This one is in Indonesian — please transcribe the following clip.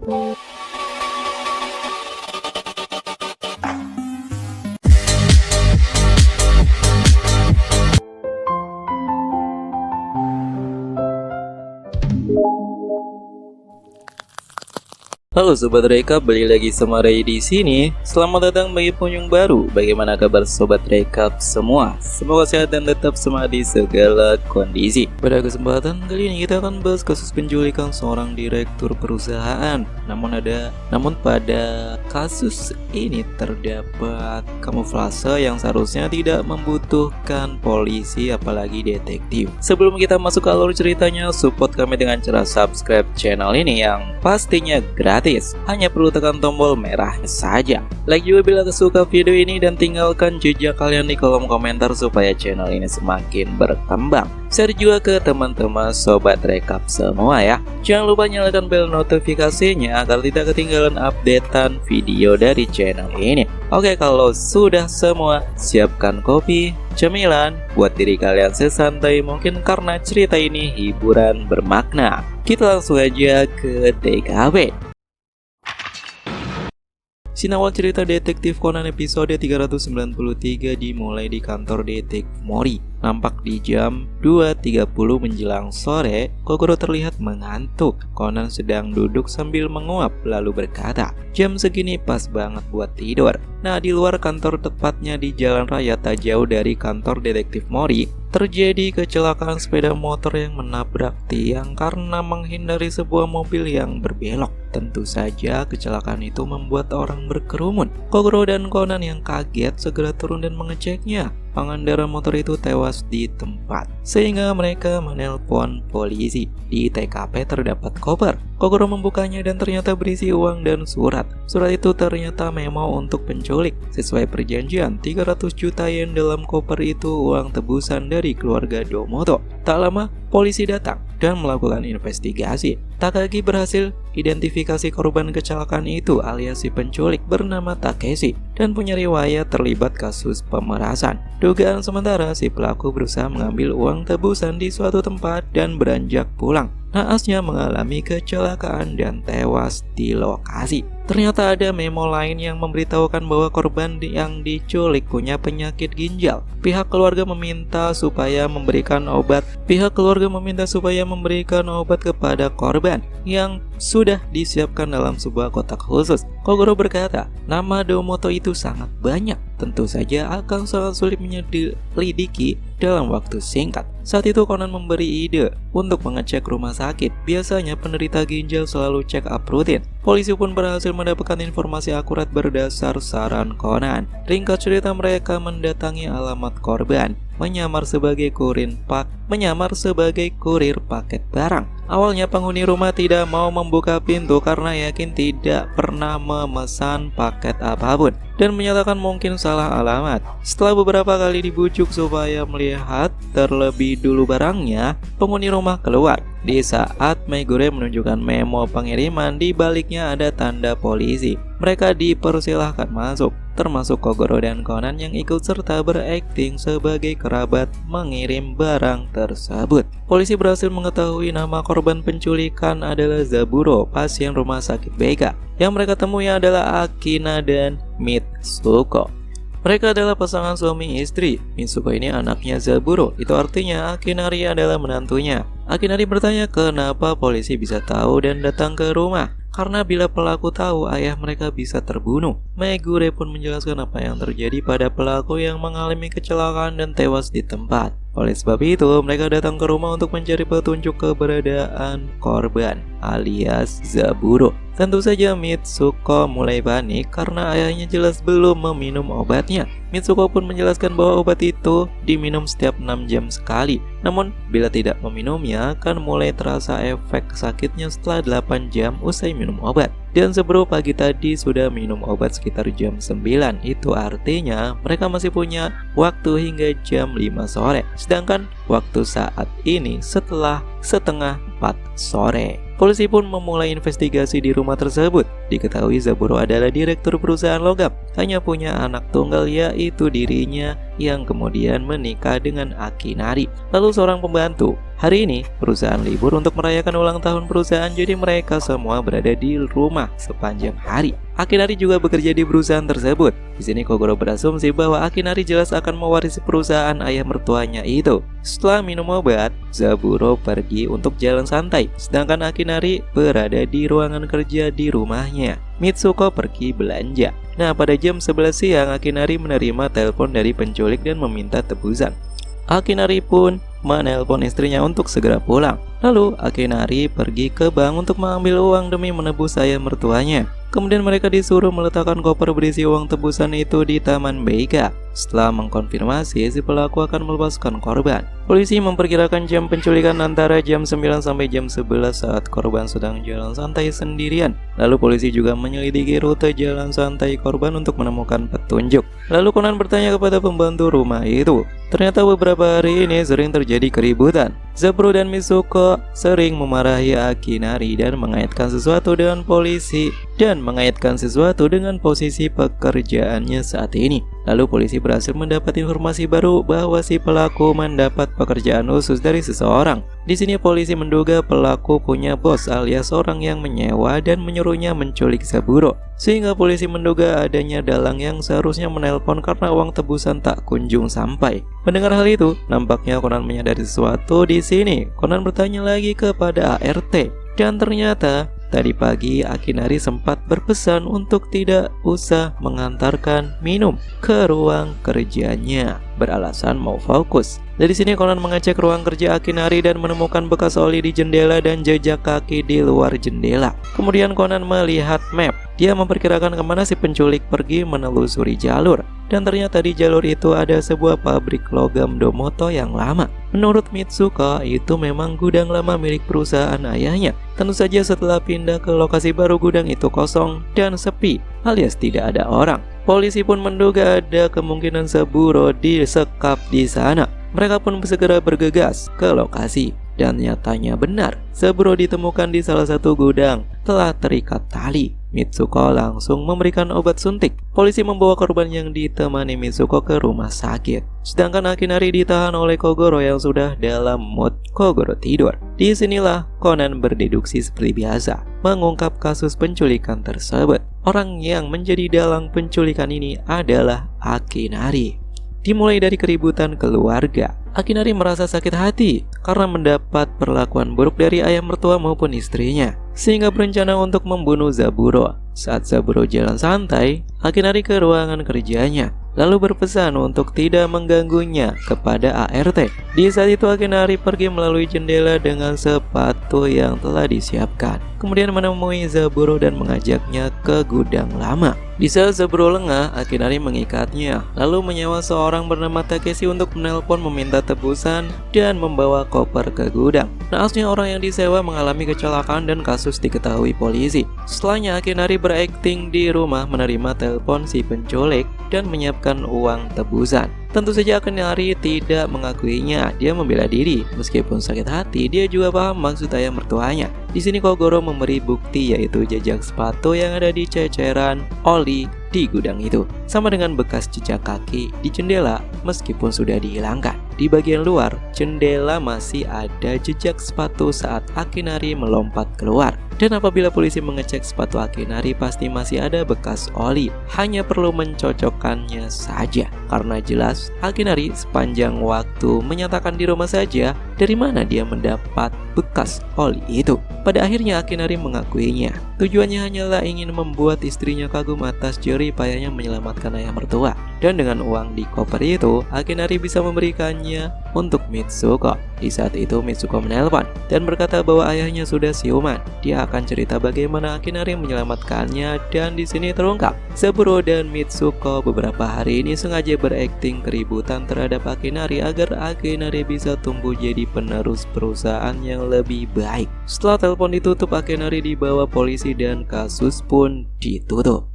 Halo Sobat Rekap, balik lagi sama Ray di sini. Selamat datang bagi pengunjung baru. Bagaimana kabar Sobat Rekap semua? Semoga sehat dan tetap semangat di segala kondisi. Pada kesempatan kali ini kita akan bahas kasus penculikan seorang direktur perusahaan. Namun pada kasus ini terdapat kamuflase yang seharusnya tidak membutuhkan polisi apalagi detektif. Sebelum kita masuk ke alur ceritanya, support kami dengan cara subscribe channel ini yang pastinya gratis. Hanya perlu tekan tombol merahnya saja. Like juga bila suka video ini dan tinggalkan jejak kalian di kolom komentar supaya channel ini semakin berkembang. Share juga ke teman-teman Sobat Rekap semua ya. Jangan lupa nyalakan bel notifikasinya agar tidak ketinggalan updatean video dari channel ini. Oke, kalau sudah semua, siapkan kopi, cemilan buat diri kalian sesantai mungkin karena cerita ini hiburan bermakna. Kita langsung aja ke TKP. Sinawal cerita Detektif Conan episode 393 dimulai di kantor Detektif Mori. Nampak di jam 2.30 menjelang sore, Kogoro terlihat mengantuk. Conan sedang duduk sambil menguap lalu berkata, "Jam segini pas banget buat tidur." Nah, di luar kantor, tepatnya di jalan raya tak jauh dari kantor Detektif Mori, terjadi kecelakaan sepeda motor yang menabrak tiang karena menghindari sebuah mobil yang berbelok. Tentu saja kecelakaan itu membuat orang berkerumun. Kogoro dan Conan yang kaget segera turun dan mengeceknya. Pengendara motor itu tewas di tempat, sehingga mereka menelpon polisi. Di TKP terdapat koper. Kogoro membukanya dan ternyata berisi uang dan surat. Surat itu ternyata memo untuk penculik. Sesuai perjanjian, 300 juta yen dalam koper itu uang tebusan dari keluarga Domoto. Tak lama, polisi datang dan melakukan investigasi. Takagi berhasil identifikasi korban kecelakaan itu alias si penculik bernama Takeshi dan punya riwayat terlibat kasus pemerasan. Dugaan sementara si pelaku berusaha mengambil uang tebusan di suatu tempat dan beranjak pulang. Naasnya mengalami kecelakaan dan tewas di lokasi. Ternyata ada memo lain yang memberitahukan bahwa korban yang diculik punya penyakit ginjal. Pihak keluarga meminta supaya memberikan obat kepada korban yang sudah disiapkan dalam sebuah kotak khusus. Kogoro berkata, nama Domoto itu sangat banyak. Tentu saja akan sangat sulit menyelidiki dalam waktu singkat. Saat itu Conan memberi ide untuk mengecek rumah sakit. Biasanya penderita ginjal selalu check up rutin. Polisi pun berhasil mendapatkan informasi akurat berdasar saran Conan. Ringkas cerita, mereka mendatangi alamat korban, menyamar sebagai kurir paket barang. Awalnya penghuni rumah tidak mau membuka pintu karena yakin tidak pernah memesan paket apapun dan menyatakan mungkin salah alamat. Setelah beberapa kali dibujuk supaya melihat terlebih dulu barangnya, penghuni rumah keluar. Di saat Megure menunjukkan memo pengiriman, di baliknya ada tanda polisi. Mereka dipersilahkan masuk, termasuk Kogoro dan Conan yang ikut serta berakting sebagai kerabat mengirim barang tersebut. Polisi berhasil mengetahui nama korban penculikan adalah Zaburo, pasien rumah sakit Bega. Yang mereka temui adalah Akina dan Mitsuko. Mereka adalah pasangan suami istri. Mitsuko ini anaknya Zaburo, itu artinya Akinari adalah menantunya. Akinari bertanya kenapa polisi bisa tahu dan datang ke rumah. Karena bila pelaku tahu, ayah mereka bisa terbunuh. Megure pun menjelaskan apa yang terjadi pada pelaku yang mengalami kecelakaan dan tewas di tempat. Oleh sebab itu, mereka datang ke rumah untuk mencari petunjuk keberadaan korban alias Zaburo. Tentu saja Mitsuko mulai panik karena ayahnya jelas belum meminum obatnya. Mitsuko pun menjelaskan bahwa obat itu diminum setiap 6 jam sekali. Namun, bila tidak meminumnya, akan mulai terasa efek sakitnya setelah 8 jam usai minum obat. Dan Zaburo pagi tadi sudah minum obat sekitar jam 9. Itu artinya mereka masih punya waktu hingga jam 5 sore. Sedangkan waktu saat ini setelah setengah 4 sore. Polisi pun memulai investigasi di rumah tersebut. Diketahui Zaburo adalah direktur perusahaan logam, hanya punya anak tunggal yaitu dirinya yang kemudian menikah dengan Akinari. Lalu seorang pembantu, Hari ini, perusahaan libur untuk merayakan ulang tahun perusahaan, jadi mereka semua berada di rumah sepanjang hari. Akinari juga bekerja di perusahaan tersebut. Di sini Kogoro berasumsi bahwa Akinari jelas akan mewarisi perusahaan ayah mertuanya itu. Setelah minum obat, Zaburo pergi untuk jalan santai, sedangkan Akinari berada di ruangan kerja di rumahnya. Mitsuko pergi belanja. Nah, pada jam 11 siang, Akinari menerima telepon dari penculik dan meminta tebusan. Akinari pun menelpon istrinya untuk segera pulang. Lalu Akinari pergi ke bank untuk mengambil uang demi menebus ayah mertuanya. Kemudian mereka disuruh meletakkan koper berisi uang tebusan itu di Taman Beika. Setelah mengkonfirmasi, si pelaku akan melepaskan korban. Polisi memperkirakan jam penculikan antara jam 9 sampai jam 11 saat korban sedang jalan santai sendirian. Lalu polisi juga menyelidiki rute jalan santai korban untuk menemukan petunjuk. Lalu Conan bertanya kepada pembantu rumah itu. Ternyata beberapa hari ini sering terjadi keributan. Zaburo dan Mitsuko sering memarahi Akinari dan mengaitkan sesuatu dengan polisi dan mengaitkan sesuatu dengan posisi pekerjaannya saat ini. Lalu polisi berhasil mendapat informasi baru bahwa si pelaku mendapat pekerjaan khusus dari seseorang. Di sini polisi menduga pelaku punya bos alias orang yang menyewa dan menyuruhnya menculik Zaburo. Sehingga polisi menduga adanya dalang yang seharusnya menelpon karena uang tebusan tak kunjung sampai. Mendengar hal itu, nampaknya Conan menyadari sesuatu di sini. Conan bertanya lagi kepada ART, dan ternyata tadi pagi Akinari sempat berpesan untuk tidak usah mengantarkan minum ke ruang kerjanya, beralasan mau fokus. Dari sini Conan mengecek ruang kerja Akinari dan menemukan bekas oli di jendela dan jejak kaki di luar jendela. Kemudian Conan melihat map. Dia memperkirakan kemana si penculik pergi menelusuri jalur. Dan ternyata di jalur itu ada sebuah pabrik logam Domoto yang lama. Menurut Mitsuko, itu memang gudang lama milik perusahaan ayahnya. Tentu saja setelah pindah ke lokasi baru, gudang itu kosong dan sepi, alias tidak ada orang. Polisi pun menduga ada kemungkinan Zaburo disekap di sana. Mereka pun segera bergegas ke lokasi. Dan nyatanya benar, Zaburo ditemukan di salah satu gudang, telah terikat tali. Mitsuko langsung memberikan obat suntik. Polisi membawa korban yang ditemani Mitsuko ke rumah sakit. Sedangkan Akinari ditahan oleh Kogoro yang sudah dalam mood Kogoro tidur. Disinilah Conan berdeduksi seperti biasa, mengungkap kasus penculikan tersebut. Orang yang menjadi dalang penculikan ini adalah Akinari. Dimulai dari keributan keluarga, Akinari merasa sakit hati karena mendapat perlakuan buruk dari ayah mertua maupun istrinya, sehingga berencana untuk membunuh Zaburo. Saat Zaburo jalan santai, Akinari ke ruangan kerjanya, lalu berpesan untuk tidak mengganggunya kepada ART. Di saat itu Akinari pergi melalui jendela dengan sepatu yang telah disiapkan, kemudian menemui Zaburo dan mengajaknya ke gudang lama. Di saat Zaburo lengah, Akinari mengikatnya, lalu menyewa seorang bernama Takeshi untuk menelpon meminta tebusan dan membawa koper ke gudang. Naasnya orang yang disewa mengalami kecelakaan dan kasus diketahui polisi. Setelahnya Akinari berakting di rumah menerima telepon si penculik dan menyiapkan uang tebusan. Tentu saja Akinari tidak mengakuinya. Dia membela diri. Meskipun sakit hati, dia juga paham maksud ayah mertuanya. Di sini Kogoro memberi bukti, yaitu jejak sepatu yang ada di ceceran oli di gudang itu, sama dengan bekas jejak kaki di jendela meskipun sudah dihilangkan. Di bagian luar jendela masih ada jejak sepatu saat Akinari melompat keluar. Dan apabila polisi mengecek sepatu Akinari, pasti masih ada bekas oli. Hanya perlu mencocokkannya saja. Karena jelas Akinari sepanjang waktu menyatakan di rumah saja dari mana dia mendapat bekas oli itu. Pada akhirnya Akinari mengakuinya. Tujuannya hanyalah ingin membuat istrinya kagum atas jerih payahnya menyelamatkan ayah mertua. Dan dengan uang di koper itu, Akinari bisa memberikannya untuk Mitsuko. Di saat itu Mitsuko menelpon dan berkata bahwa ayahnya sudah siuman. Dia akan cerita bagaimana Akinari menyelamatkannya, dan di sini terungkap Zaburo dan Mitsuko beberapa hari ini sengaja berakting keributan terhadap Akinari agar Akinari bisa tumbuh jadi penerus perusahaan yang lebih baik. Setelah telepon ditutup, Akinari dibawa polisi dan kasus pun ditutup.